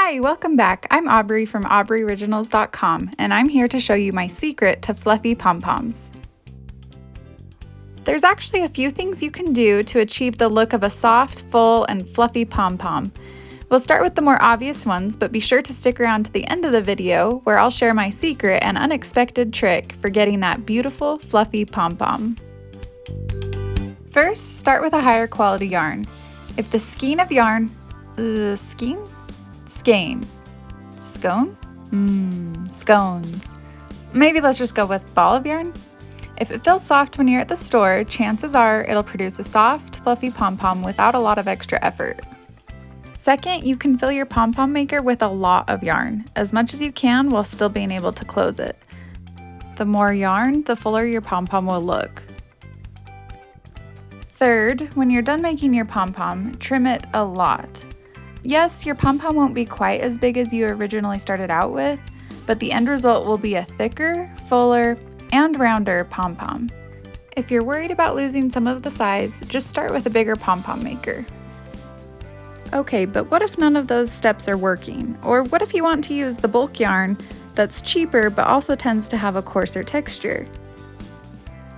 Hi, welcome back. I'm Aubrey from AubreyOriginals.com, and I'm here to show you my secret to fluffy pom-poms. There's actually a few things you can do to achieve the look of a soft, full, and fluffy pom-pom. We'll start with the more obvious ones, but be sure to stick around to the end of the video where I'll share my secret and unexpected trick for getting that beautiful, fluffy pom-pom. First, start with a higher quality yarn. If the skein of yarn, skein. Scone? Scones. Maybe let's just go with ball of yarn. If it feels soft when you're at the store, chances are it'll produce a soft, fluffy pom-pom without a lot of extra effort. Second, you can fill your pom-pom maker with a lot of yarn, as much as you can while still being able to close it. The more yarn, the fuller your pom-pom will look. Third, when you're done making your pom-pom, trim it a lot. Yes, your pom-pom won't be quite as big as you originally started out with, but the end result will be a thicker, fuller, and rounder pom-pom. If you're worried about losing some of the size, just start with a bigger pom-pom maker. Okay, but what if none of those steps are working? Or what if you want to use the bulk yarn that's cheaper but also tends to have a coarser texture?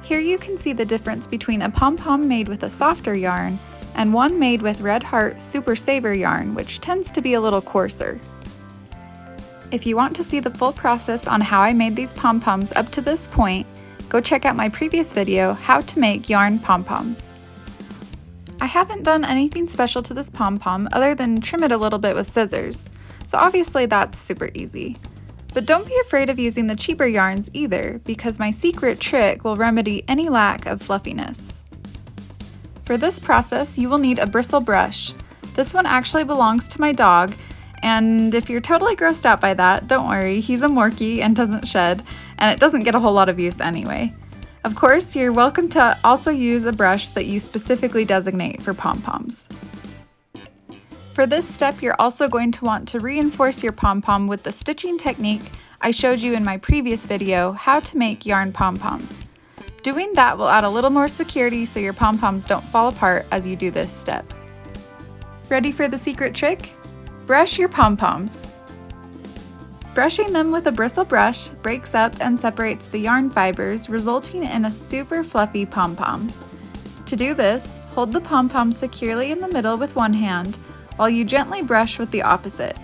Here you can see the difference between a pom-pom made with a softer yarn and one made with Red Heart Super Saver yarn, which tends to be a little coarser. If you want to see the full process on how I made these pom-poms up to this point, go check out my previous video, How to Make Yarn Pom-Poms. I haven't done anything special to this pom-pom other than trim it a little bit with scissors, so obviously that's super easy. But don't be afraid of using the cheaper yarns either, because my secret trick will remedy any lack of fluffiness. For this process, you will need a bristle brush. This one actually belongs to my dog, and if you're totally grossed out by that, don't worry, he's a Morkie and doesn't shed, and it doesn't get a whole lot of use anyway. Of course, you're welcome to also use a brush that you specifically designate for pom-poms. For this step, you're also going to want to reinforce your pom-pom with the stitching technique I showed you in my previous video, How to Make Yarn Pom-Poms. Doing that will add a little more security so your pom-poms don't fall apart as you do this step. Ready for the secret trick? Brush your pom-poms. Brushing them with a bristle brush breaks up and separates the yarn fibers, resulting in a super fluffy pom-pom. To do this, hold the pom-pom securely in the middle with one hand, while you gently brush with the opposite.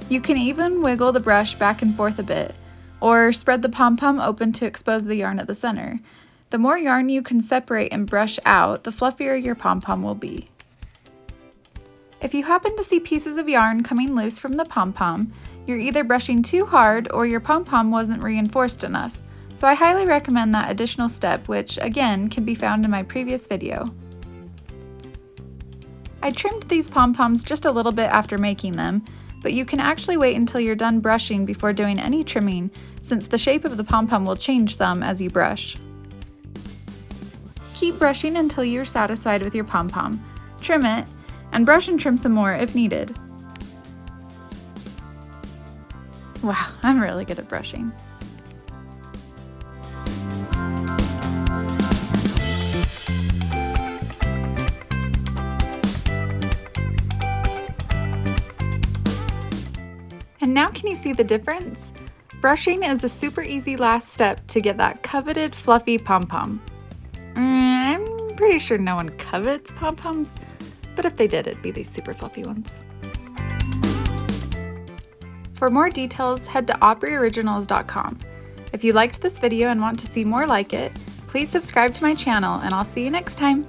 You can even wiggle the brush back and forth a bit, or spread the pom-pom open to expose the yarn at the center. The more yarn you can separate and brush out, the fluffier your pom-pom will be. If you happen to see pieces of yarn coming loose from the pom-pom, you're either brushing too hard or your pom-pom wasn't reinforced enough, so I highly recommend that additional step, which again can be found in my previous video. I trimmed these pom-poms just a little bit after making them, but you can actually wait until you're done brushing before doing any trimming, since the shape of the pom-pom will change some as you brush. Keep brushing until you're satisfied with your pom-pom. Trim it, and brush and trim some more if needed. Wow, I'm really good at brushing. And now can you see the difference? Brushing is a super easy last step to get that coveted fluffy pom-pom. I'm pretty sure no one covets pom-poms, but if they did, it'd be these super fluffy ones. For more details, head to AubreyOriginals.com. If you liked this video and want to see more like it, please subscribe to my channel, and I'll see you next time.